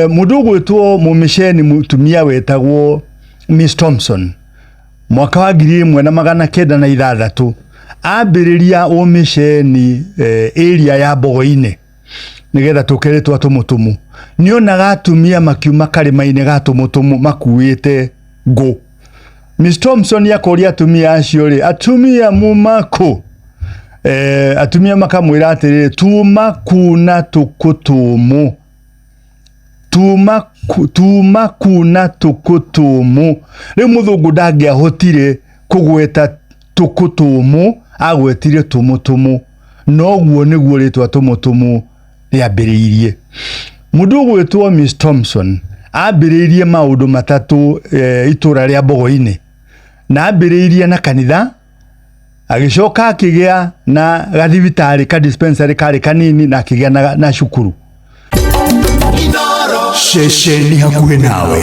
Mundu gwitwo mumisheni mutumia wetagwo Miss Thompson mwaka wa 1906 ambiriria umisheni area ya Bogoine nigetha tukeretwa tumutumu nionaga atumia makiuma karima-ine gatumutumu makuite ngo. Miss Thompson yakoria atumia acio ri atumia mumako atumia makamwira atiriri tuma kuna tukutumu tuma kuna tukutumu. Riu muthungu ndangiahotire kugweta tukutumu agwetire tumutumu noguo niguo ritwa tumutumu riambiriirie. Mundu gwitwo Miss Thompson ambiriirie maundu matatu itura ria Bogoine na ambiriirie na kanitha agicoka akigia na gathibitari ka dispensary kari kanini na akigia na cukuru. Shesheni hakuhe nawe.